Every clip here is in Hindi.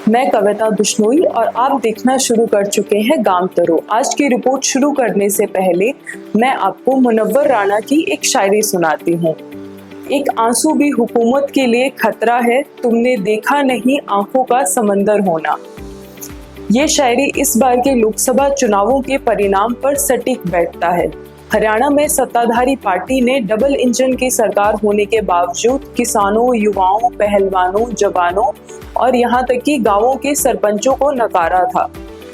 मैं कविता बिश्नोई और आप देखना शुरू कर चुके हैं गांव तरो। आज की रिपोर्ट शुरू करने से पहले मैं आपको मुनव्वर राणा की एक शायरी सुनाती हूँ। एक आंसू भी हुकूमत के लिए खतरा है, तुमने देखा नहीं आंखों का समंदर होना। ये शायरी इस बार के लोकसभा चुनावों के परिणाम पर सटीक बैठता है। हरियाणा में सत्ताधारी पार्टी ने डबल इंजन की सरकार होने के बावजूद किसानों, युवाओं, पहलवानों, जवानों और यहाँ तक कि गांवों के सरपंचों को नकारा था।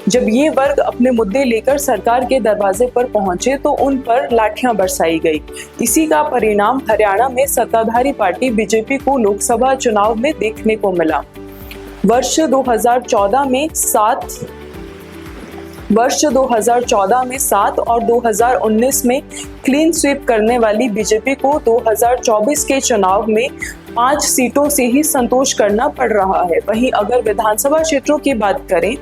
जब ये वर्ग अपने मुद्दे लेकर सरकार के दरवाजे पर पहुंचे तो उन पर लाठियां बरसाई गई। इसी का परिणाम हरियाणा में सत्ताधारी पार्टी बीजेपी को लोकसभा चुनाव में देखने को मिला। वर्ष 2014 में 7 और 2019 में क्लीन स्वीप करने वाली बीजेपी को 2024 के चुनाव में 5 सीटों से ही संतोष करना पड़ रहा है। वहीं अगर विधानसभा क्षेत्रों की बात करें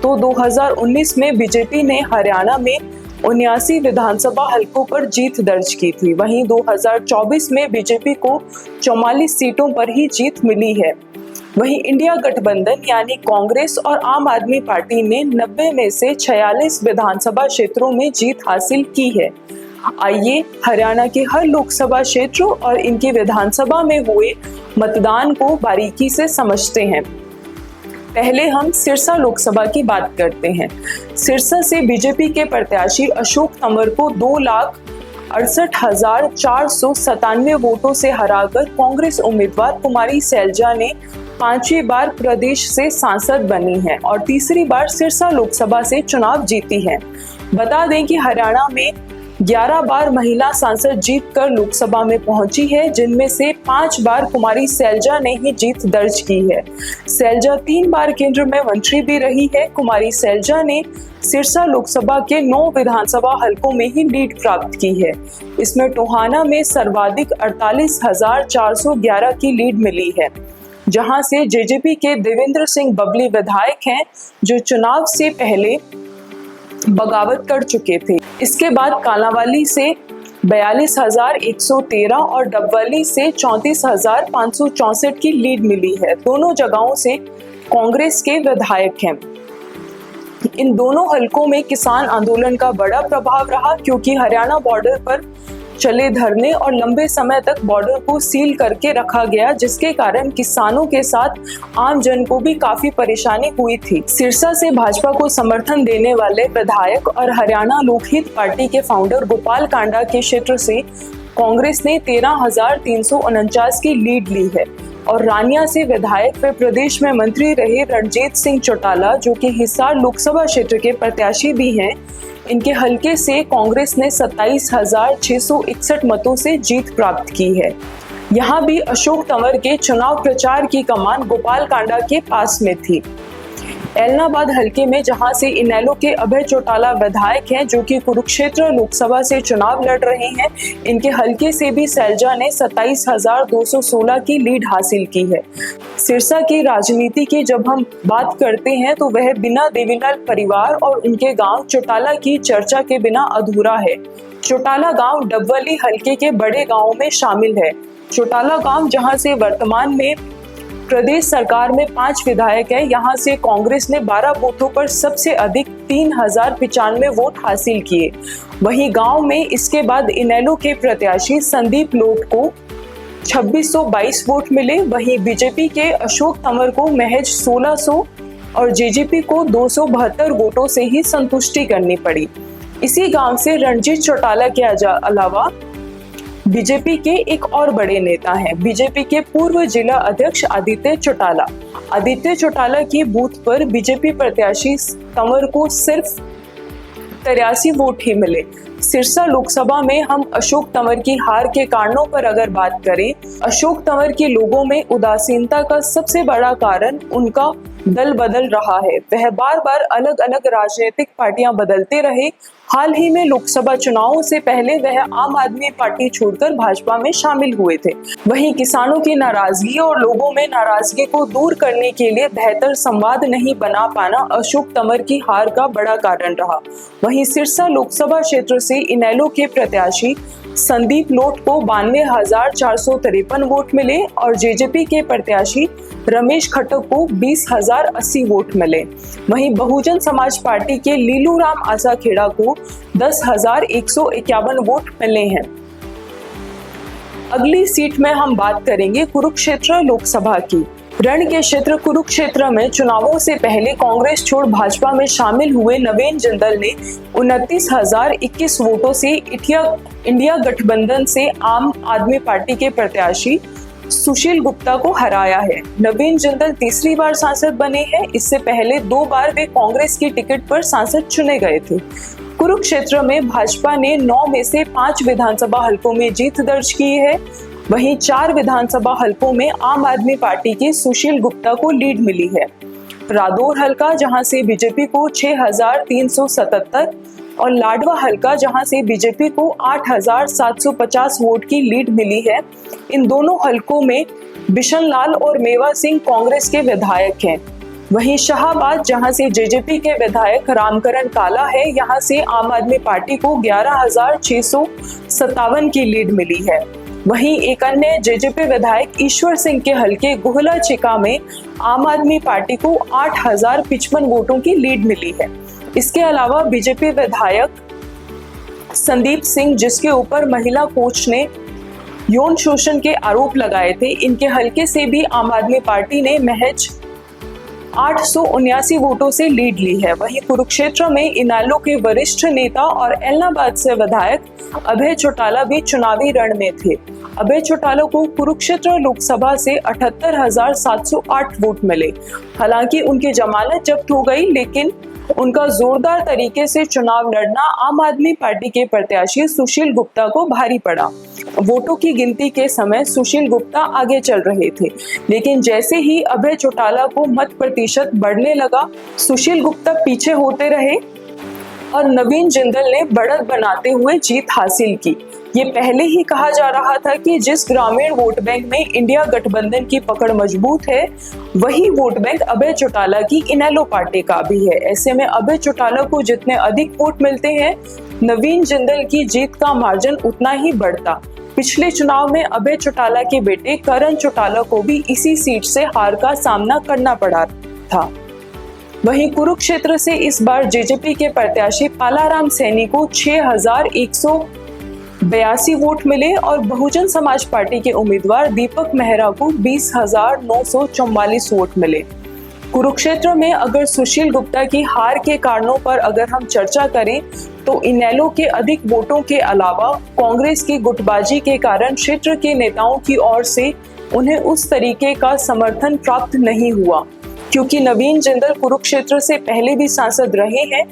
तो 2019 में बीजेपी ने हरियाणा में 79 विधानसभा हलकों पर जीत दर्ज की थी। वहीं 2024 में बीजेपी को 44 सीटों पर ही जीत मिली है। वहीं इंडिया गठबंधन यानी कांग्रेस और आम आदमी पार्टी ने 90 में से 46 विधानसभा क्षेत्रों में जीत हासिल की है। आइए हरियाणा के हर लोकसभा क्षेत्र और इनकी विधानसभा में हुए मतदान को बारीकी से समझते हैं। पहले हम सिरसा लोकसभा की बात करते हैं। सिरसा से बीजेपी के प्रत्याशी अशोक तंवर को 2,68,497 वोटों से हराकर कांग्रेस उम्मीदवार कुमारी सैलजा ने 5वीं बार प्रदेश से सांसद बनी है और तीसरी बार सिरसा लोकसभा से चुनाव जीती है। बता दें कि हरियाणा में 11 बार महिला सांसद जीतकर लोकसभा में पहुंची है, जिनमें से 5 बार कुमारी सैलजा ने ही जीत दर्ज की है। सैलजा 3 बार केंद्र में मंत्री भी रही है। कुमारी सैलजा ने सिरसा लोकसभा के 9 विधानसभा हलकों में ही लीड प्राप्त की है। इसमें टोहाना में सर्वाधिक 48,411 की लीड मिली है, जहां से जेजेपी के देवेंद्र सिंह बबली विधायक हैं, जो चुनाव से पहले बगावत कर चुके थे। इसके बाद कालांवाली से 42,113 और डबवाली से 34,564 की लीड मिली है। दोनों जगहों से कांग्रेस के विधायक हैं। इन दोनों हलकों में किसान आंदोलन का बड़ा प्रभाव रहा, क्योंकि हरियाणा बॉर्डर पर चले धरने और लंबे समय तक बॉर्डर को सील करके रखा गया, जिसके कारण किसानों के साथ आम जन को भी काफी परेशानी हुई थी। सिरसा से भाजपा को समर्थन देने वाले विधायक और हरियाणा लोकहित पार्टी के फाउंडर गोपाल कांडा के क्षेत्र से कांग्रेस ने 13,349 की लीड ली है और रानिया से विधायक व प्रदेश में मंत्री रहे रणजीत सिंह चौटाला, जो कि हिसार लोकसभा क्षेत्र के प्रत्याशी भी हैं, इनके हलके से कांग्रेस ने 27,661 मतों से जीत प्राप्त की है। यहाँ भी अशोक तंवर के चुनाव प्रचार की कमान गोपाल कांडा के पास में थी। एलनाबाद हलके में जहां से इनेलो के अभय चौटाला विधायक हैं, जो कि कुरुक्षेत्र लोकसभा से चुनाव लड़ रहे हैं, इनके हलके से भी सैलजा ने 27,216 की लीड हासिल की है। सिरसा की राजनीति की जब हम बात करते हैं तो वह बिना देवीलाल परिवार और उनके गांव चौटाला की चर्चा के बिना अधूरा है। चौटाला गांव डबवाली हलके के बड़े गांवों में शामिल है। चौटाला गांव, जहां से वर्तमान में प्रदेश सरकार में 5 विधायक है, यहाँ से कांग्रेस ने 12 बूथों पर सबसे अधिक 3,095 वोट हासिल किए। वहीं गांव में इसके बाद इनेलो के प्रत्याशी संदीप लोट को 2,622 वोट मिले। वहीं बीजेपी के अशोक तंवर को महज 1,600 और जेजेपी को 272 वोटों से ही संतुष्टि करनी पड़ी। इसी गांव से रणजीत चौटाला के अलावा बीजेपी के एक और बड़े नेता हैं, बीजेपी के पूर्व जिला अध्यक्ष आदित्य चौटाला। आदित्य चौटाला की बूथ पर बीजेपी प्रत्याशी तंवर को सिर्फ 83 वोट ही मिले। सिरसा लोकसभा में हम अशोक तंवर की हार के कारणों पर अगर बात करें, अशोक तंवर के लोगों में उदासीनता का सबसे बड़ा कारण उनका दल बदल रहा है। वह बार बार अलग अलग राजनीतिक पार्टियां बदलते रहे। हाल ही में लोकसभा चुनावों से पहले वह आम आदमी पार्टी छोड़कर भाजपा में शामिल हुए थे। वहीं किसानों की नाराजगी और लोगों में नाराजगी को दूर करने के लिए बेहतर संवाद नहीं बना पाना अशोक तंवर की हार का बड़ा कारण रहा। वहीं सिरसा लोकसभा क्षेत्र से इनेलो के प्रत्याशी संदीप लोट को 92,453 वोट मिले और जेजेपी के प्रत्याशी रमेश खट्टक को 20,080 वोट मिले। वहीं बहुजन समाज पार्टी के लीलूराम आसाखेड़ा को 10,151 वोट मिले हैं। अगली सीट में हम बात करेंगे कुरुक्षेत्र लोकसभा की। रण के क्षेत्र कुरुक्षेत्र में चुनावों से पहले कांग्रेस छोड़ भाजपा में शामिल हुए नवीन जिंदल ने 29,021 वोटों से इंडिया गठबंधन से आम आदमी पार्टी के प्रत्याशी सुशील गुप्ता को हराया है। नवीन जिंदल तीसरी बार सांसद बने हैं। इससे पहले 2 बार वे कांग्रेस की टिकट पर सांसद चुने गए थे। कुरुक्षेत्र में भाजपा ने 9 में से 5 विधानसभा हलकों में जीत दर्ज की है। वहीं 4 विधानसभा हलकों में आम आदमी पार्टी के सुशील गुप्ता को लीड मिली है। रादौर हलका जहां से बीजेपी को 6,377 और लाडवा हलका जहां से बीजेपी को 8,750 वोट की लीड मिली है। इन दोनों हलकों में बिशन लाल और मेवा सिंह कांग्रेस के विधायक हैं। वहीं शाहाबाद जहां से जेजेपी के विधायक रामकरण काला है, यहां से आम आदमी पार्टी को 11,657 की लीड मिली है। वहीं एक अन्य जेजेपी विधायक ईश्वर सिंह के हलके गुहला चिका में आम आदमी पार्टी को 8,055 वोटों की लीड मिली है। इसके अलावा बीजेपी विधायक संदीप सिंह, जिसके ऊपर महिला कोच ने यौन शोषण के आरोप लगाए थे, इनके हलके से भी आम आदमी पार्टी ने महज 879 वोटों से लीड ली है। वहीं कुरुक्षेत्र में इनेलो के वरिष्ठ नेता और एलनाबाद से विधायक अभय चौटाला भी चुनावी रण में थे। अभय चौटाला को कुरुक्षेत्र लोकसभा से 78,708 वोट मिले। हालांकि उनकी जमानत जब्त हो गई, लेकिन उनका जोरदार तरीके से चुनाव लड़ना आम आदमी पार्टी के प्रत्याशी सुशील गुप्ता को भारी पड़ा। वोटों की गिनती के समय सुशील गुप्ता आगे चल रहे थे, लेकिन जैसे ही अभय चौटाला को मत प्रतिशत बढ़ने लगा, सुशील गुप्ता पीछे होते रहे और नवीन जिंदल ने बढ़त बनाते हुए जीत हासिल की। ये पहले ही कहा जा रहा था कि जिस ग्रामीण वोट बैंक में इंडिया गठबंधन की पकड़ मजबूत है, वही वोट बैंक अभय चौटाला की इनेलो पार्टी का भी है। ऐसे में अभय चौटाला को जितने अधिक वोट मिलते हैं, नवीन जिंदल की जीत का मार्जिन उतना ही बढ़ता। पिछले चुनाव में अभय चौटाला के बेटे करण चौटाला को भी इसी सीट से हार का सामना करना पड़ा था। वहीं कुरुक्षेत्र से इस बार जेजेपी के प्रत्याशी पालाराम सैनी को 6,182 वोट मिले और बहुजन समाज पार्टी के उम्मीदवार दीपक मेहरा को 20,944 वोट मिले। कुरुक्षेत्र में अगर सुशील गुप्ता की हार के कारणों पर अगर हम चर्चा करें, तो इनेलो के अधिक वोटों के अलावा कांग्रेस की गुटबाजी के कारण क्षेत्र के नेताओं की ओर से उन्हें उस तरीके का समर्थन प्राप्त नहीं हुआ, क्योंकि नवीन जिंदल कुरुक्षेत्र से पहले भी सांसद रहे हैं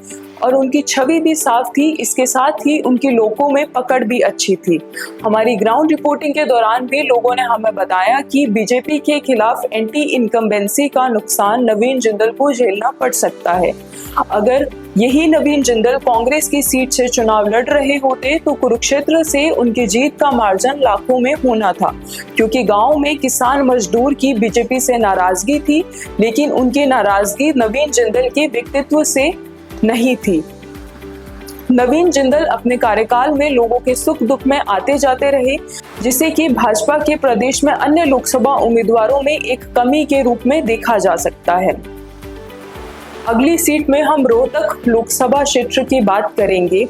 और उनकी छवि भी साफ थी। इसके साथ ही उनकी लोगों में पकड़ भी अच्छी थी। हमारी ग्राउंड रिपोर्टिंग के दौरान भी लोगों ने हमें बताया कि बीजेपी के खिलाफ एंटी इनकम्बेंसी का नुकसान नवीन जिंदल को झेलना पड़ सकता है। अगर यही नवीन जिंदल कांग्रेस की सीट से चुनाव लड़ रहे होते तो कुरुक्षेत्र से उनकी जीत का मार्जिन लाखों में होना था, क्योंकि गांव में किसान मजदूर की बीजेपी से नाराजगी थी, लेकिन उनकी नाराजगी नवीन जिंदल के व्यक्तित्व से नहीं थी। नवीन जिंदल अपने कार्यकाल में लोगों के सुख दुख में आते जाते रहे, जिसे कि भाजपा के प्रदेश में अन्य लोकसभा उम्मीदवारों में एक कमी के रूप में देखा जा सकता है। अगली सीट में हम रोहतक लोकसभा क्षेत्र की बात करेंगे।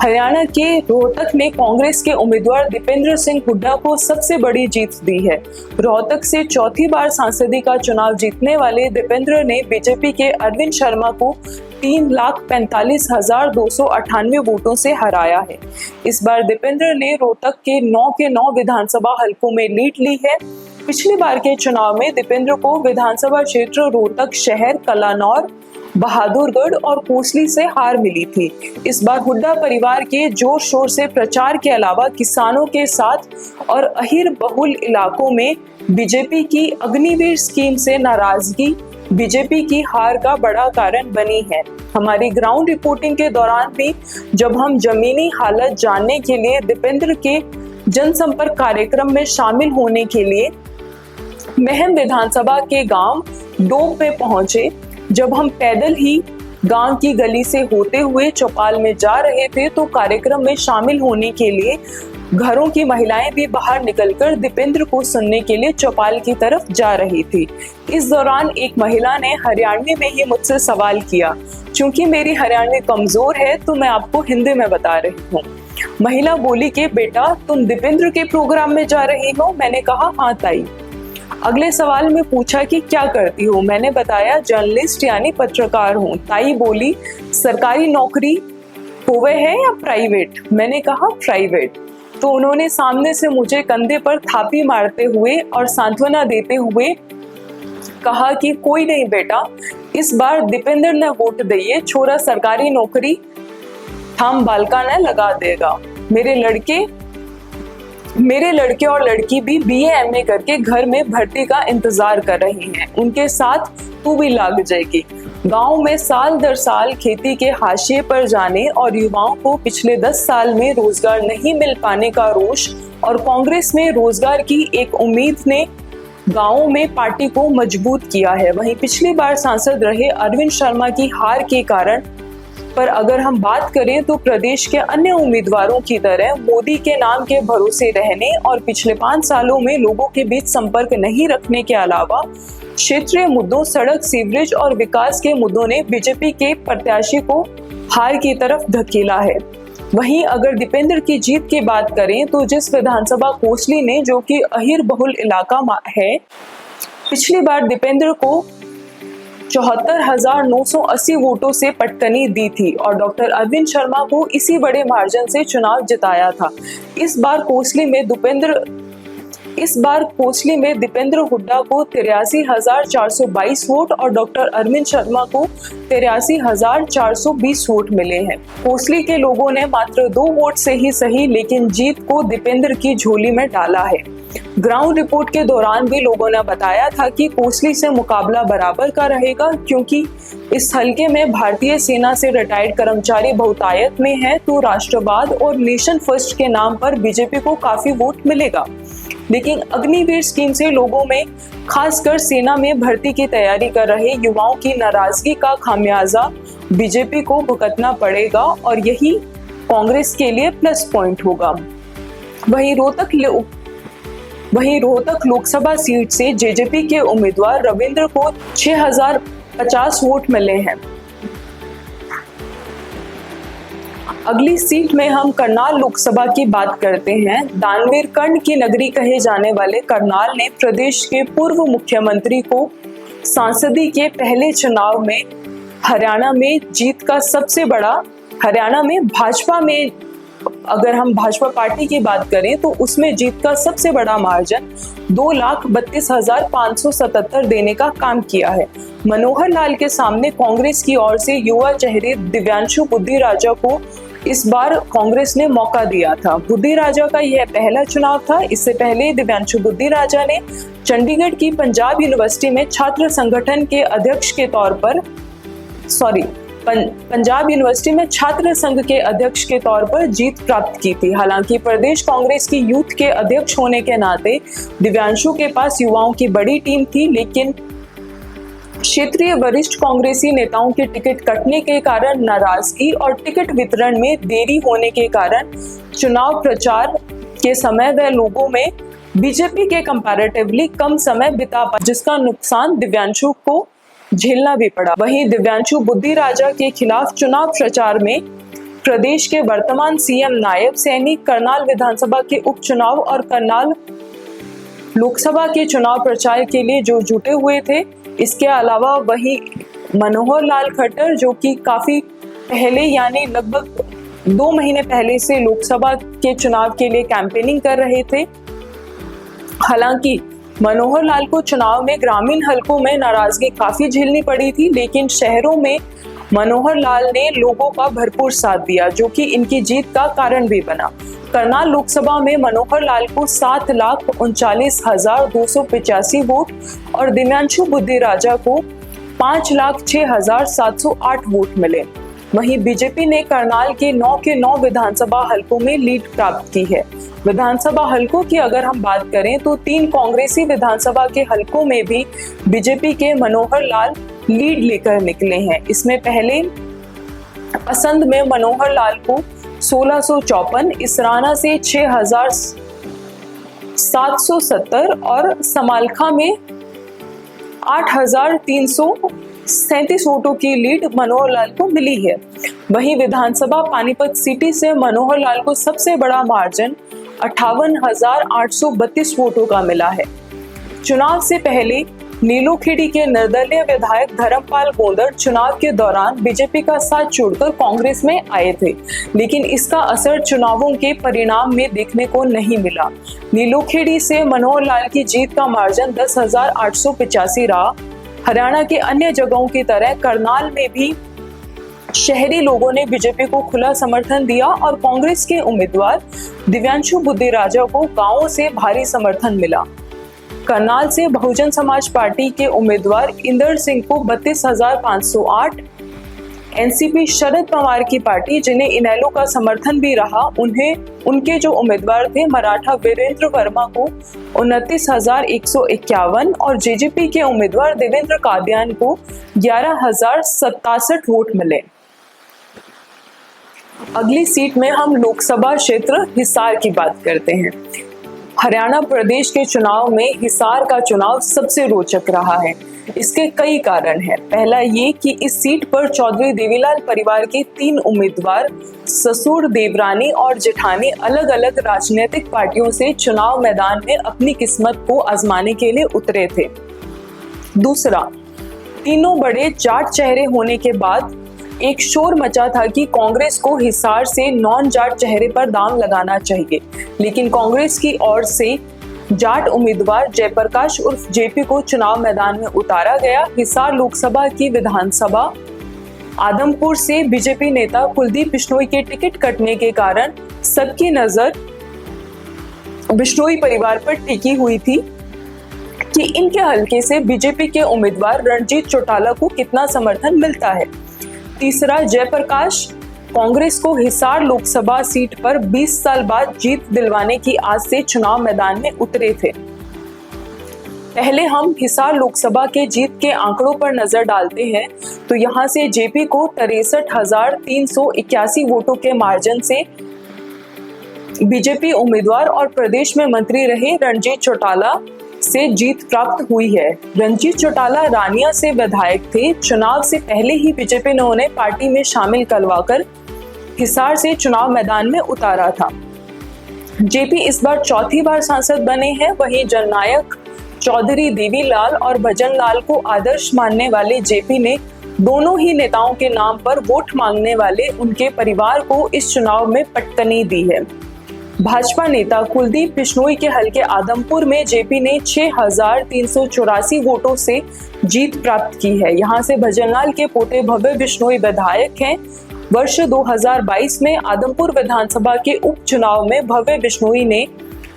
हरियाणा के रोहतक में कांग्रेस के उम्मीदवार दीपेंद्र सिंह हुड्डा को सबसे बड़ी जीत दी है। रोहतक से चौथी बार सांसदी का चुनाव जीतने वाले दीपेंद्र ने बीजेपी के अरविंद शर्मा को 3,45,298 वोटों से हराया है। इस बार दीपेंद्र ने रोहतक के 9 विधानसभा हलकों में लीड ली है। पिछली बार के चुनाव में दीपेंद्र को विधानसभा क्षेत्र रोहतक शहर, कलानौर, बहादुरगढ़ और कोसली से हार मिली थी। इस बार हुड्डा परिवार के जोर शोर से प्रचार के अलावा किसानों के साथ और अहिर बहुल इलाकों में बीजेपी की अग्निवीर स्कीम से नाराजगी बीजेपी की हार का बड़ा कारण बनी है। हमारी ग्राउंड रिपोर्टिंग के दौरान भी जब हम जमीनी हालत जानने के लिए दीपेंद्र के जनसंपर्क कार्यक्रम में शामिल होने के लिए महम विधानसभा के गांव डोब में पहुंचे, जब हम पैदल ही गांव की गली से होते हुए चौपाल में जा रहे थे, तो कार्यक्रम में शामिल होने के लिए घरों की महिलाएं भी बाहर निकलकर दीपेंद्र को सुनने के लिए चौपाल की तरफ जा रही थी। इस दौरान एक महिला ने हरियाणवी में ही मुझसे सवाल किया। चूंकि मेरी हरियाणवी कमजोर है तो मैं आपको हिंदी में बता रही हूँ। महिला बोली कि बेटा तुम दीपेंद्र के प्रोग्राम में जा रही हो? मैंने कहा हाँ ताई। अगले सवाल में पूछा कि क्या करती हो? मैंने बताया जर्नलिस्ट यानी पत्रकार हूँ। ताई बोली सरकारी नौकरी होवे है या प्राइवेट? मैंने कहा प्राइवेट। तो उन्होंने सामने से मुझे कंधे पर थापी मारते हुए और सांत्वना देते हुए कहा कि कोई नहीं बेटा, इस बार दीपेंद्र ने वोट दिए, छोरा सरकारी नौकरी हम बालका ने लगा देगा। मेरे लड़के और लड़की भी BA MA करके घर में भर्ती का इंतजार कर रही हैं। उनके साथ तू भी लग जाएगी। गांव में साल दर साल खेती के हाशिए पर जाने और युवाओं को पिछले 10 साल में रोजगार नहीं मिल पाने का रोष और कांग्रेस में रोजगार की एक उम्मीद ने गांवों में पार्टी को मजबूत किया है। वहीं पिछली बार सांसद रहे अरविंद शर्मा की हार के कारण पर अगर हम बात करें तो प्रदेश के अन्य उम्मीदवारों की तरह मोदी के नाम के भरोसे रहने और पिछले 5 सालों में लोगों के बीच संपर्क नहीं रखने के अलावा क्षेत्रीय मुद्दों, सड़क, सीवरेज और विकास के मुद्दों ने बीजेपी के प्रत्याशी को हार की तरफ धकेला है। वहीं अगर दीपेंद्र की जीत की बात करें तो जिस विधानसभा कोसली ने, जो कि अहिर बहुल इलाका है, पिछली बार दीपेंद्र को 74,980 वोटों से पटकनी दी थी और डॉक्टर अरविंद शर्मा को इसी बड़े मार्जिन से चुनाव जिताया था। इस बार कोसली में दीपेंद्र हुड्डा को 83,422 वोट और डॉक्टर अरविंद शर्मा को 83,420 वोट मिले हैं। कोसली के लोगों ने मात्र 2 वोट से ही सही लेकिन जीत को दीपेंद्र की झोली में डाला है। ग्राउंड रिपोर्ट के दौरान भी लोगों ने बताया था कि कोसली से मुकाबला बराबर का रहेगा, क्योंकि इस हलके में भारतीय सेना से रिटायर्ड कर्मचारी बहुतायत में है तो राष्ट्रवाद और नेशन फर्स्ट के नाम पर बीजेपी को काफी वोट मिलेगा। लेकिन अग्निवीर स्कीम से लोगों में, खासकर सेना में भर्ती की तैयारी कर रहे युवाओं की नाराजगी का खामियाजा बीजेपी को भुगतना पड़ेगा और यही कांग्रेस के लिए प्लस पॉइंट होगा। वहीं रोहतक लोकसभा सीट से जेजेपी के उम्मीदवार रविंद्र को 6,050 वोट मिले हैं। अगली सीट में हम करनाल लोकसभा की बात करते हैं। दानवीर कर्ण की नगरी कहे जाने वाले करनाल ने प्रदेश के पूर्व मुख्यमंत्री को सांसदी के पहले चुनाव में हरियाणा में अगर हम भाजपा पार्टी की बात करें तो उसमें जीत का सबसे बड़ा मार्जिन 2,32,577 देने का काम किया है। मनोहर लाल के सामने कांग्रेस की ओर से युवा चेहरे दिव्यांशु बुद्धिराजा को इस बार कांग्रेस ने मौका दिया था। बुद्धिराजा का यह पहला चुनाव था। इससे पहले दिव्यांशु बुद्धिराजा ने चंडीगढ़ की पंजाब यूनिवर्सिटी में छात्र संगठन के अध्यक्ष के तौर पर पंजाब यूनिवर्सिटी में छात्र संघ के अध्यक्ष के तौर पर जीत प्राप्त की थी। हालांकि प्रदेश कांग्रेस की यूथ के अध्यक्ष होने के नाते दिव्यांशु के पास युवाओं की बड़ी टीम थी, लेकिन क्षेत्रीय वरिष्ठ कांग्रेसी नेताओं के टिकट कटने के कारण नाराजगी और टिकट वितरण में देरी होने के कारण चुनाव प्रचार के समय वह लोगों में बीजेपी के कंपैरेटिवली कम समय बिता पाए, जिसका नुकसान दिव्यांशु को झेलना भी पड़ा। वहीं दिव्यांशु बुद्धिराजा के खिलाफ चुनाव प्रचार में प्रदेश के वर्तमान सीएम नायब सैनी, करनाल विधानसभा के उपचुनाव और करनाल लोकसभा के चुनाव प्रचार के लिए जो जुटे हुए थे। इसके अलावा वही मनोहर लाल खट्टर, जो कि काफी पहले यानी लगभग 2 महीने पहले से लोकसभा के चुनाव के लिए कैंपेनिंग कर रहे थे। हालांकि मनोहर लाल को चुनाव में ग्रामीण हलकों में नाराजगी काफी झेलनी पड़ी थी, लेकिन शहरों में मनोहर लाल ने लोगों का भरपूर साथ दिया, जो कि इनकी जीत का कारण भी बना। करनाल लोकसभा में मनोहर लाल को 7,39,285 वोट और दिव्यांशु बुद्धिराजा को 5,06,708 वोट मिले। वहीं बीजेपी ने करनाल के 9 विधानसभा हलकों में लीड प्राप्त की है। विधानसभा हलकों की अगर हम बात करें तो 3 कांग्रेसी विधानसभा के हलकों में भी बीजेपी के मनोहर लाल लीड लेकर निकले हैं। इसमें पहले असंध में मनोहर लाल को 1654, इसराना से 6770 और समालखा में 8337 वोटों की लीड मनोहर लाल को मिली है। वहीं विधानसभा पानीपत सिटी से मनोहर लाल को सबसे बड़ा मार्जिन 58,832 वोटों का मिला है। चुनाव से पहले नीलोखेड़ी के निर्दलीय विधायक धर्मपाल गोंदर चुनाव के दौरान बीजेपी का साथ छोड़कर कांग्रेस में आए थे, लेकिन इसका असर चुनावों के परिणाम में देखने को नहीं मिला। नीलोखेड़ी से मनोहर लाल की जीत का मार्जिन 10,885 रहा। हरियाणा के अन्य जगहों की तरह करनाल में भी शहरी लोगों ने बीजेपी को खुला समर्थन दिया और कांग्रेस के उम्मीदवार दिव्यांशु बुद्धिराजा को गांवों से भारी समर्थन मिला। करनाल से बहुजन समाज पार्टी के उम्मीदवार इंदर सिंह को 32,508, एनसीपी शरद पवार की पार्टी जिन्हें इनेलो का समर्थन भी रहा, उनके जो उम्मीदवार थे मराठा वीरेंद्र वर्मा को 29,151 और जेजेपी के उम्मीदवार देवेंद्र कादियान को 11,067 वोट मिले। अगली सीट में हम लोकसभा क्षेत्र हिसार की बात करते हैं। हरियाणा प्रदेश के चुनाव में हिसार का चुनाव सबसे रोचक रहा है। इसके कई कारण हैं। पहला ये कि इस सीट पर चौधरी देवीलाल परिवार के 3 उम्मीदवार ससुर, देवरानी और जेठानी अलग अलग राजनीतिक पार्टियों से चुनाव मैदान में अपनी किस्मत को आजमाने के लिए उतरे थे। दूसरा, तीनों बड़े जाट चेहरे होने के बाद एक शोर मचा था कि कांग्रेस को हिसार से नॉन जाट चेहरे पर दांव लगाना चाहिए, लेकिन कांग्रेस की ओर से जाट उम्मीदवार जयप्रकाश उर्फ जेपी को चुनाव मैदान में उतारा गया। हिसार लोकसभा की विधानसभा आदमपुर से बीजेपी नेता कुलदीप बिश्नोई के टिकट कटने के कारण सबकी नजर बिश्नोई परिवार पर टिकी हुई थी कि इनके हलके से बीजेपी के उम्मीदवार रणजीत चौटाला को कितना समर्थन मिलता है। तीसरा, जयप्रकाश कांग्रेस को हिसार लोकसभा सीट पर 20 साल बाद जीत दिलवाने की आस से चुनाव मैदान में उतरे थे। पहले हम हिसार लोकसभा के जीत के आंकड़ों पर नजर डालते हैं तो यहां से जेपी को 63,381 वोटों के मार्जिन से बीजेपी उम्मीदवार और प्रदेश में मंत्री रहे रणजीत चौटाला से जीत प्राप्त हुई है। रणजीत चौटाला रानिया से विधायक थे। चुनाव से पहले ही बीजेपी ने उन्हें पार्टी में शामिल करवाकर हिसार से चुनाव मैदान में उतारा था। जेपी इस बार चौथी बार सांसद बने हैं। वहीं जननायक चौधरी देवीलाल और भजन लाल को आदर्श मानने वाले जेपी ने दोनों ही नेताओं के नाम पर वोट मांगने वाले उनके परिवार को इस चुनाव में पटकनी दी है। भाजपा नेता कुलदीप बिश्नोई के हलके आदमपुर में जेपी ने 6,384 वोटों से जीत प्राप्त की है। यहां से भजनलाल के पोते भव्य बिश्नोई विधायक हैं। वर्ष 2022 में आदमपुर विधानसभा के उपचुनाव में भव्य बिश्नोई ने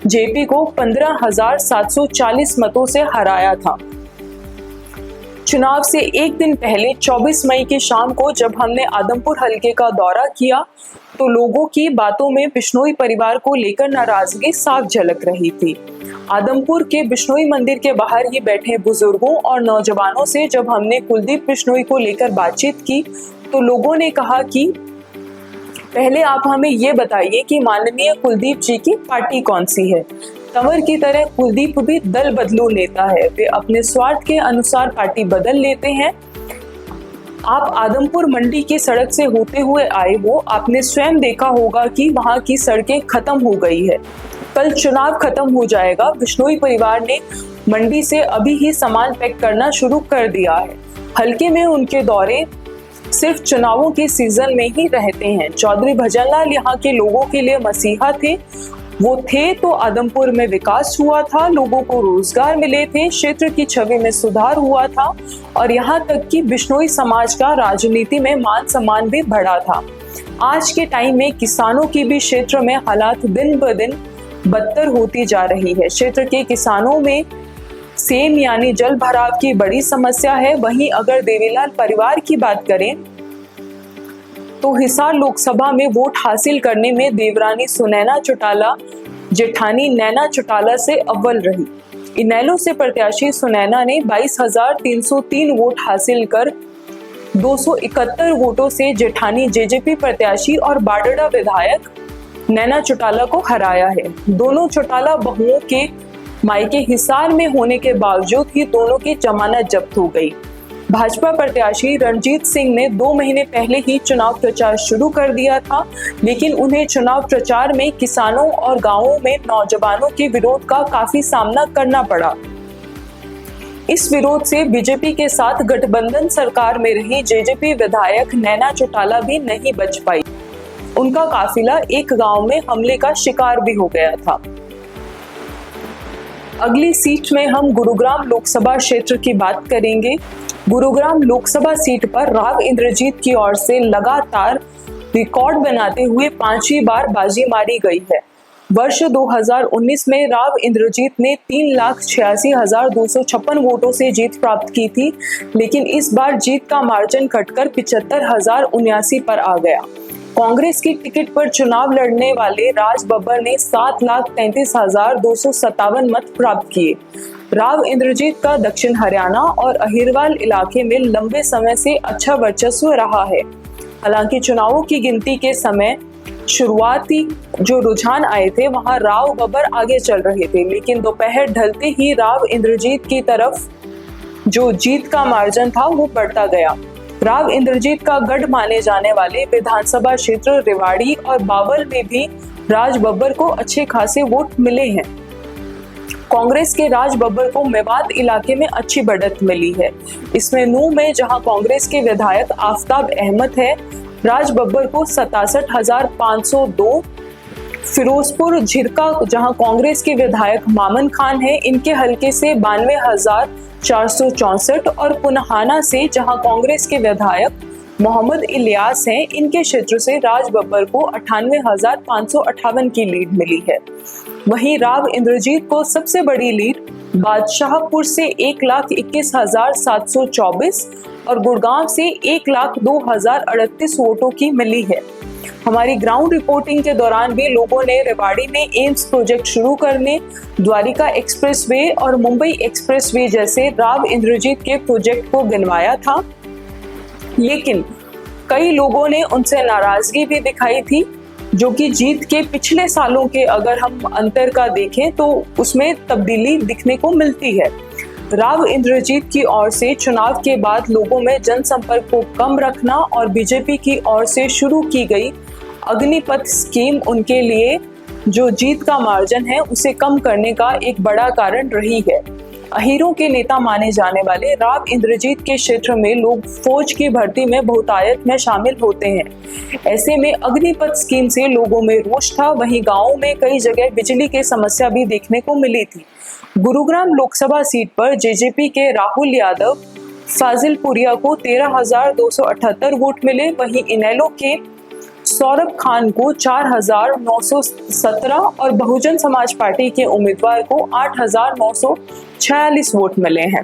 जेपी को 15,740 मतों से हराया था। चुनाव से एक दिन पहले 24 मई की शाम को जब हमने आदमपुर हलके का दौरा किया तो लोगों की बातों में बिश्नोई परिवार को लेकर नाराजगी साफ झलक रही थी। आदमपुर के बिश्नोई मंदिर के बाहर ही बैठे बुजुर्गों और नौजवानों से जब हमने कुलदीप बिश्नोई को लेकर बातचीत की तो लोगों ने कहा कि पहले आप हमें ये बताइए कि माननीय कुलदीप जी की पार्टी कौन सी है। तंवर की तरह कुलदीप भी दल बदलू नेता है। वे अपने स्वार्थ के अनुसार पार्टी बदल लेते हैं। आप आदमपुर मंडी की सड़क से होते हुए आए हो, आपने स्वयं देखा होगा कि वहां की सड़कें खत्म हो गई है। कल चुनाव खत्म हो जाएगा। बिश्नोई परिवार ने मंडी से अभी ही सामान पैक करना शुरू कर दिया है। हल्के में उनके दौरे सिर्फ चुनावों के सीजन में ही रहते हैं। चौधरी भजनलाल यहाँ के लोगों के लिए मसीहा थे। वो थे तो आदमपुर में विकास हुआ था, लोगों को रोजगार मिले थे, क्षेत्र की छवि में सुधार हुआ था और यहाँ तक कि बिश्नोई समाज का राजनीति में मान सम्मान भी बढ़ा था। आज के टाइम में किसानों की भी क्षेत्र में हालात दिन ब दिन बदतर होती जा रही है। क्षेत्र के किसानों में सेम यानी जल भराव की बड़ी समस्या है। वहीं अगर देवीलाल परिवार की बात करें तो हिसार लोकसभा में वोट हासिल करने में देवरानी सुनैना चौटाला जेठानी नैना चौटाला से अव्वल रही। इनेलो से प्रत्याशी सुनैना ने 22,303 वोट हासिल कर 271 वोटों से जेठानी जेजेपी प्रत्याशी और बाडड़ा विधायक नैना चौटाला को हराया है। दोनों चौटाला बहुओं के मायके हिसार में होने के बावजूद ही दोनों की जमानत जब्त हो गई। भाजपा प्रत्याशी रणजीत सिंह ने 2 महीने पहले ही चुनाव प्रचार शुरू कर दिया था, लेकिन उन्हें चुनाव प्रचार में किसानों और गांवों में नौजवानों के विरोध का काफी सामना करना पड़ा। इस विरोध से बीजेपी के साथ गठबंधन सरकार में रही जेजेपी विधायक नैना चौटाला भी नहीं बच पाई। उनका काफिला एक गांव में हमले का शिकार भी हो गया था। अगली सीट में हम गुरुग्राम लोकसभा क्षेत्र की बात करेंगे। गुरुग्राम लोकसभा सीट पर राव इंद्रजीत की ओर से लगातार रिकॉर्ड बनाते हुए 5वीं बार बाजी मारी गई है। वर्ष 2019 में राव इंद्रजीत ने 3,86,256 वोटों से जीत प्राप्त की थी, लेकिन इस बार जीत का मार्जिन घटकर 75,079 पर आ गया। कांग्रेस की टिकट पर चुनाव लड़ने वाले राज बब्बर ने 7,33,257 मत प्राप्त किए। राव इंद्रजीत का दक्षिण हरियाणा और अहिरवाल इलाके में लंबे समय से अच्छा वर्चस्व रहा है। हालांकि चुनावों की गिनती के समय शुरुआती जो रुझान आए थे वहां राव बब्बर आगे चल रहे थे, लेकिन दोपहर ढलते ही राव इंद्रजीत की तरफ जो जीत का मार्जिन था वो बढ़ता गया। राव इंद्रजीत का गढ़ माने जाने वाले विधानसभा क्षेत्र रेवाड़ी और बावल में भी राज बब्बर को अच्छे खासे वोट मिले हैं। कांग्रेस के राज बब्बर को मेवात इलाके में अच्छी बढ़त मिली है। इसमें नूह में जहां कांग्रेस के विधायक आफ्ताब अहमद है, राज बब्बर को 67,502, फिरोजपुर झिरका जहां कांग्रेस के विधायक मामन खान है, इनके हलके से 92,464 और पुनहाना से जहां कांग्रेस के विधायक मोहम्मद इलियास हैं, इनके क्षेत्र से राज बब्बर को 98,558 की लीड मिली है। वहीं राव इंद्रजीत को सबसे बड़ी लीड बादशाहपुर से 1,21,724 और गुड़गांव से 1,02,038 वोटों की मिली है। हमारी ग्राउंड रिपोर्टिंग के दौरान भी लोगों ने रेवाड़ी में एम्स प्रोजेक्ट शुरू करने, द्वारिका एक्सप्रेसवे और मुंबई एक्सप्रेसवे जैसे राव इंद्रजीत के प्रोजेक्ट को गिनवाया था, लेकिन कई लोगों ने उनसे नाराजगी भी दिखाई थी, जो कि जीत के पिछले सालों के अगर हम अंतर का देखें तो उसमें तब्दीली दिखने को मिलती है। राव इंद्रजीत की ओर से चुनाव के बाद लोगों में जनसंपर्क को कम रखना और बीजेपी की ओर से शुरू की गई अग्निपथ स्कीम उनके लिए जो जीत का मार्जिन है उसे कम करने का एक बड़ा कारण रही है। अहीरों के नेता माने जाने वाले राव इंद्रजीत के क्षेत्र में लोग फौज की भर्ती में बहुतायत में शामिल होते हैं। ऐसे में अग्निपथ स्कीम से लोगों में रोष था। वहीं गांवों में कई जगह बिजली की समस्या भी देखने को मिली थी। गुरुग्राम लोकसभा सीट पर जेजेपी के राहुल यादव फाजिलपुरिया को 13,278 वोट मिले। वहीं इनेलो के सौरभ खान को 4,917 और बहुजन समाज पार्टी के उम्मीदवार को 8,946 वोट मिले हैं।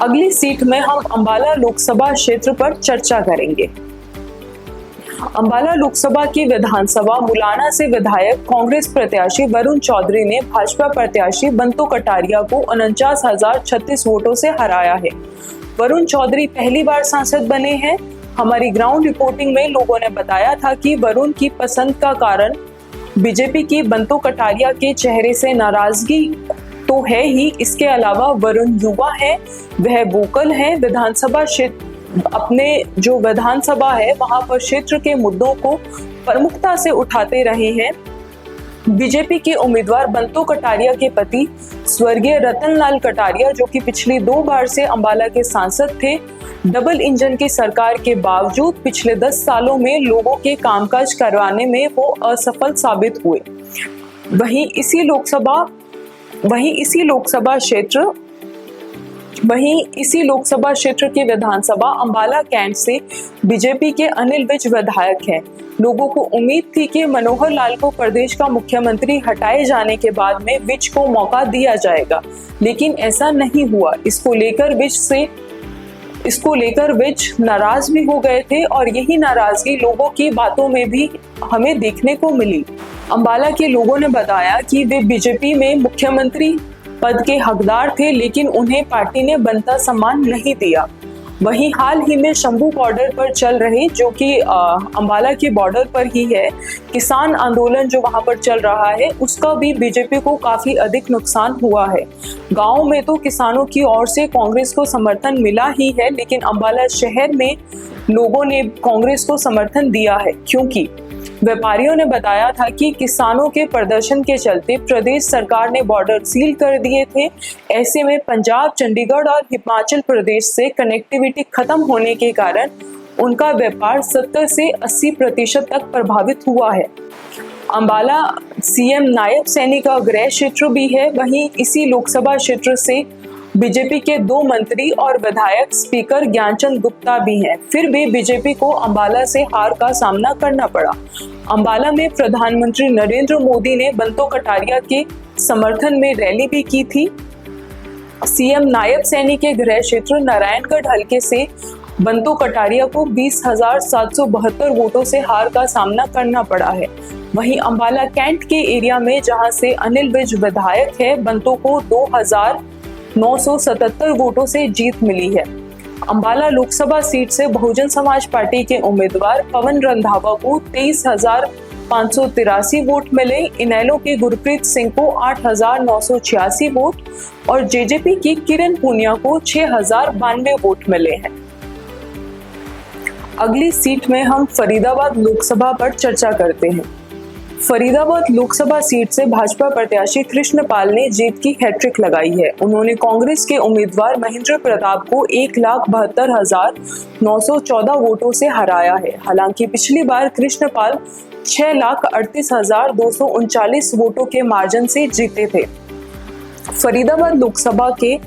अगली सीट में हम अंबाला लोकसभा क्षेत्र पर चर्चा करेंगे। अंबाला लोकसभा की विधानसभा मुलाना से विधायक कांग्रेस प्रत्याशी वरुण चौधरी ने भाजपा प्रत्याशी बंतो कटारिया को 49,036 वोटों से हराया है। वरुण चौधरी पहली बार सांसद बने हैं। हमारी ग्राउंड रिपोर्टिंग में लोगों ने बताया था कि वरुण की पसंद का कारण बीजेपी की बंतो कटारिया के चेहरे से नाराजगी तो है ही, इसके अलावा वरुण युवा है, वह वोकल है, विधानसभा क्षेत्र अपने जो विधानसभा है वहां पर क्षेत्र के मुद्दों को प्रमुखता से उठाते रहे हैं। बीजेपी के उम्मीदवार बंतो कटारिया के पति स्वर्गीय रतनलाल कटारिया, जो कि पिछली 2 बार से अंबाला के सांसद थे, डबल इंजन की सरकार के बावजूद पिछले 10 सालों में लोगों के कामकाज करवाने में वो असफल साबित हुए। वहीं इसी लोकसभा क्षेत्र की विधानसभा अंबाला कैंट से बीजेपी के अनिल विज विधायक हैं। लोगों को उम्मीद थी कि मनोहर लाल को प्रदेश का मुख्यमंत्री हटाए जाने के बाद में विज को मौका दिया जाएगा, लेकिन ऐसा नहीं हुआ। इसको लेकर विज नाराज भी हो गए थे और यही नाराजगी लोगों की बातों में भी हमें देखने को मिली। अंबाला के लोगों ने बताया कि वे बीजेपी में मुख्यमंत्री पद के हकदार थे, लेकिन उन्हें पार्टी ने बनता सम्मान नहीं दिया। वहीं हाल ही में शंभू बॉर्डर पर चल रहे, जो कि अंबाला के बॉर्डर पर ही है, किसान आंदोलन जो वहां पर चल रहा है, उसका भी बीजेपी को काफी अधिक नुकसान हुआ है। गांव में तो किसानों की ओर से कांग्रेस को समर्थन मिला ही है, लेकिन अंबाला शहर में लोगों ने कांग्रेस को समर्थन दिया है, क्योंकि व्यापारियों ने बताया था कि किसानों के प्रदर्शन के चलते प्रदेश सरकार ने बॉर्डर सील कर दिए थे। ऐसे में पंजाब, चंडीगढ़ और हिमाचल प्रदेश से कनेक्टिविटी खत्म होने के कारण उनका व्यापार 70 से 80% तक प्रभावित हुआ है। अंबाला सीएम नायब सैनी का गृह क्षेत्र भी है। वहीं इसी लोकसभा क्षेत्र से बीजेपी के 2 मंत्री और विधायक स्पीकर ज्ञानचंद गुप्ता भी हैं। फिर भी बीजेपी को अंबाला से हार का सामना करना पड़ा। अंबाला में प्रधानमंत्री नरेंद्र मोदी ने बंतो कटारिया के समर्थन में रैली भी की थी। सीएम नायब सैनी के गृह क्षेत्र नारायणगढ़ हलके से बंतो कटारिया को 20,772 वोटों से हार का सामना करना पड़ा है। वहीं अंबाला कैंट के एरिया में, जहां से अनिल विज विधायक है, बंतो को 2,977 वोटों से जीत मिली है। अंबाला लोकसभा सीट से बहुजन समाज पार्टी के उम्मीदवार पवन रंधावा को 23,583 वोट मिले। इनेलो के गुरप्रीत सिंह को 8,986 वोट और जेजेपी की किरण पूनिया को 6,092 वोट मिले हैं। अगली सीट में हम फरीदाबाद लोकसभा पर चर्चा करते हैं। फरीदाबाद लोकसभा सीट से भाजपा प्रत्याशी कृष्णपाल ने जीत की हैट्रिक लगाई है। उन्होंने कांग्रेस के उम्मीदवार महेंद्र प्रताप को 1,72,914 वोटों से हराया है। हालांकि पिछली बार कृष्णपाल 6,38,239 वोटों के मार्जिन से जीते थे। फरीदाबाद लोकसभा के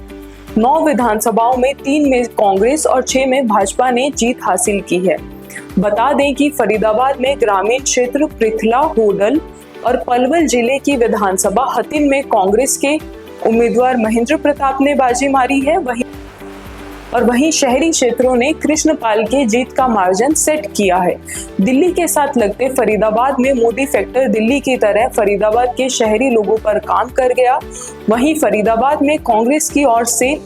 9 विधानसभाओं में 3 में कांग्रेस और 6 में भाजपा ने जीत हासिल की है। बता दें कि फरीदाबाद में ग्रामीण क्षेत्र पृथला, होडल और पलवल जिले की विधानसभा हतिन में कांग्रेस के उम्मीदवार महेंद्र प्रताप ने बाजी मारी है। वहीं शहरी क्षेत्रों ने कृष्णपाल के जीत का मार्जिन सेट किया है। दिल्ली के साथ लगते फरीदाबाद में मोदी फैक्टर दिल्ली की तरह फरीदाबाद के शहरी लोगों पर काम कर गया। वहीं फरीदाबाद में कांग्रेस की ओर से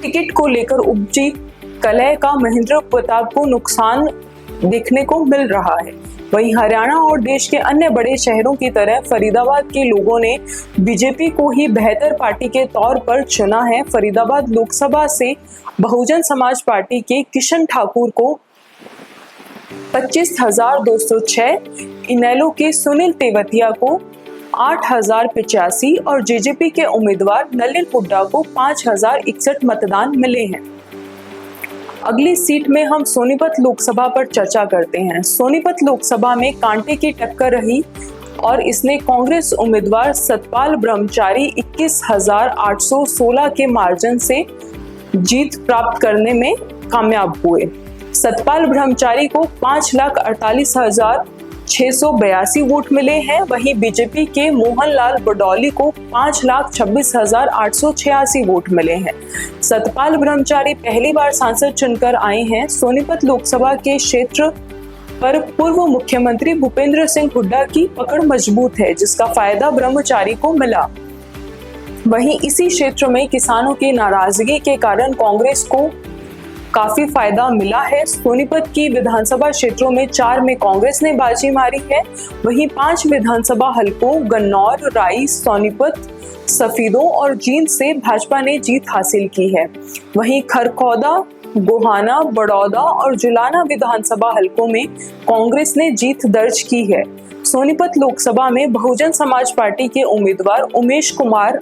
टिकट को लेकर उपजी कलह का महेंद्र प्रताप को नुकसान देखने को मिल रहा है। वहीं हरियाणा और देश के अन्य बड़े शहरों की तरह फरीदाबाद के लोगों ने बीजेपी को ही बेहतर पार्टी के तौर पर चुना है। फरीदाबाद लोकसभा से बहुजन समाज पार्टी के किशन ठाकुर को 25,206, इनेलो के सुनील तेवतिया को 8,085 और जेजेपी के उम्मीदवार नलिन हुड्डा को 5,061 मतदान मिले हैं। अगली सीट में हम सोनीपत लोकसभा पर चर्चा करते हैं। सोनीपत लोकसभा में कांटे की टक्कर रही और इसने कांग्रेस उम्मीदवार सतपाल ब्रह्मचारी 21,816 के मार्जिन से जीत प्राप्त करने में कामयाब हुए। सतपाल ब्रह्मचारी को 5,48,682 वोट मिले हैं। वहीं बीजेपी के मोहनलाल बडौली को 5,26,886 वोट मिले हैं। सतपाल ब्रह्मचारी पहली बार सांसद चुनकर आए हैं। सोनीपत लोकसभा के क्षेत्र पर पूर्व मुख्यमंत्री भूपेंद्र सिंह हुड्डा की पकड़ मजबूत है, जिसका फायदा ब्रह्मचारी को मिला। वहीं इसी क्षेत्र में किसानों की नाराजगी के कारण कांग्रेस को काफी फायदा मिला है। सोनीपत की विधानसभा क्षेत्रों में 4 में कांग्रेस ने बाजी मारी है। वहीं 5 विधानसभा हलकों गन्नौर, राइस, सोनीपत, सफीदों और जींद से भाजपा ने जीत हासिल की है। वहीं खरखौदा, गोहाना, बड़ौदा और जुलाना विधानसभा हलकों में कांग्रेस ने जीत दर्ज की है। सोनीपत लोकसभा में बहुजन समाज पार्टी के उम्मीदवार उमेश कुमार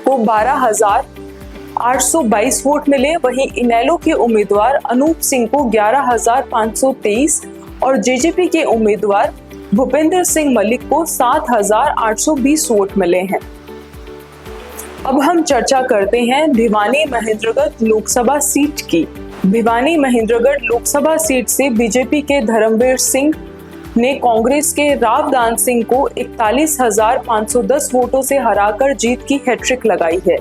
को 12,822 वोट मिले। वहीं इनेलो के उम्मीदवार अनूप सिंह को 11,523 और जेजेपी के उम्मीदवार भूपेंद्र सिंह मलिक को 7,820 वोट मिले हैं। अब हम चर्चा करते हैं भिवानी महेंद्रगढ़ लोकसभा सीट की। भिवानी महेंद्रगढ़ लोकसभा सीट से बीजेपी के धर्मवीर सिंह ने कांग्रेस के रावदान सिंह को 41,510 वोटों से हराकर जीत की हैट्रिक लगाई है।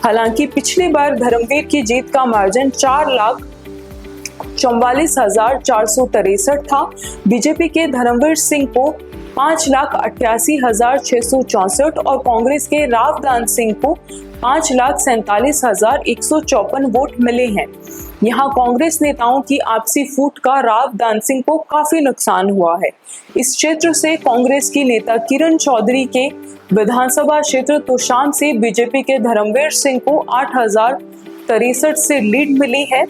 हालांकि पिछली बार धर्मवीर की जीत का मार्जिन 4,44,463 था। बीजेपी के धर्मवीर सिंह को 5,88,664 और कांग्रेस के रावदान सिंह को 5,47,154 वोट मिले हैं। यहाँ कांग्रेस नेताओं की आपसी फूट का रावदान सिंह को काफी नुकसान हुआ है। इस क्षेत्र से कांग्रेस की नेता किरण चौधरी के विधानसभा क्षेत्र तोशाम से बीजेपी के धर्मवीर सिंह को 8,063 से लीड मिली है।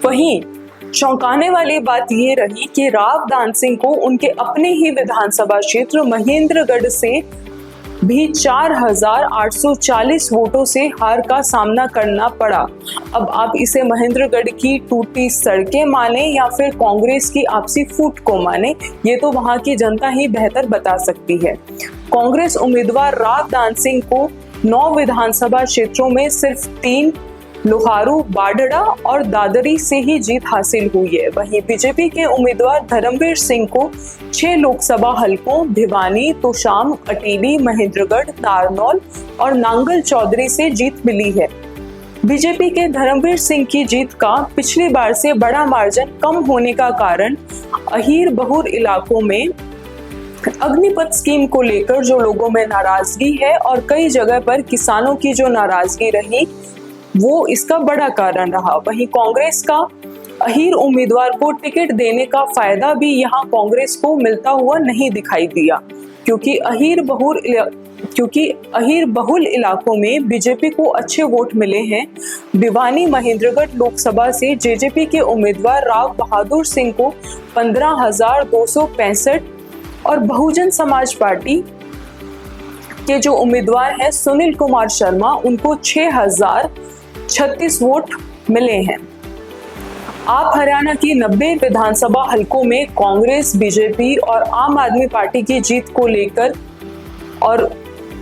वहीं चौंकाने वाली बात ये रही कि रावदान सिंह को उनके अपने ही विधानसभा क्षेत्र महेंद्रगढ़ से भी 4,840 वोटों से हार का सामना करना पड़ा। अब आप इसे महेंद्रगढ़ की टूटी सड़कें माने या फिर कांग्रेस की आपसी फूट को माने, ये तो वहां की जनता ही बेहतर बता सकती है। कांग्रेस उम्मीदवार रावदान सिंह को 9 विधानसभा क्षेत्रों में सिर्फ 3 लोहारू, बाढ़ड़ा और दादरी से ही जीत हासिल हुई है। वहीं बीजेपी के उम्मीदवार धर्मवीर सिंह को 6 लोकसभा हलकों भिवानी, तोशाम, अटेली, महेंद्रगढ़, नारनौल और नांगल चौधरी से जीत मिली है। बीजेपी के धर्मवीर सिंह की जीत का पिछली बार से बड़ा मार्जिन कम होने का कारण अहीर बहुर इलाकों में अग्निपथ स्कीम को लेकर जो लोगों में नाराजगी है और कई जगह पर किसानों की जो नाराजगी रही वो इसका बड़ा कारण रहा। वहीं कांग्रेस का अहीर उम्मीदवार को टिकट देने का फायदा भी यहाँ कांग्रेस को मिलता हुआ नहीं दिखाई दिया, क्योंकि अहीर बहुल इलाकों में बीजेपी को अच्छे वोट मिले हैं। भिवानी महेंद्रगढ़ लोकसभा से जेजेपी के उम्मीदवार राव बहादुर सिंह को 15,265 और बहुजन समाज पार्टी के जो उम्मीदवार हैं सुनील कुमार शर्मा, उनको 6,036 वोट मिले हैं। आप हरियाणा की 90 विधानसभा हलकों में कांग्रेस, बीजेपी और आम आदमी पार्टी की जीत को लेकर और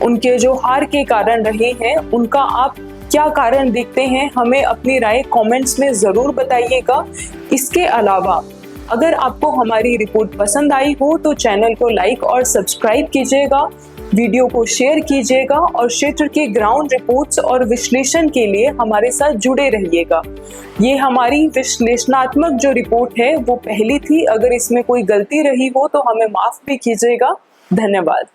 उनके जो हार के कारण रहे हैं, उनका आप क्या कारण देखते हैं, हमें अपनी राय कमेंट्स में जरूर बताइएगा। इसके अलावा अगर आपको हमारी रिपोर्ट पसंद आई हो तो चैनल को लाइक और सब्सक्राइब कीजिएगा, वीडियो को शेयर कीजिएगा और क्षेत्र के ग्राउंड रिपोर्ट्स और विश्लेषण के लिए हमारे साथ जुड़े रहिएगा। ये हमारी विश्लेषणात्मक जो रिपोर्ट है वो पहली थी, अगर इसमें कोई गलती रही हो तो हमें माफ भी कीजिएगा। धन्यवाद।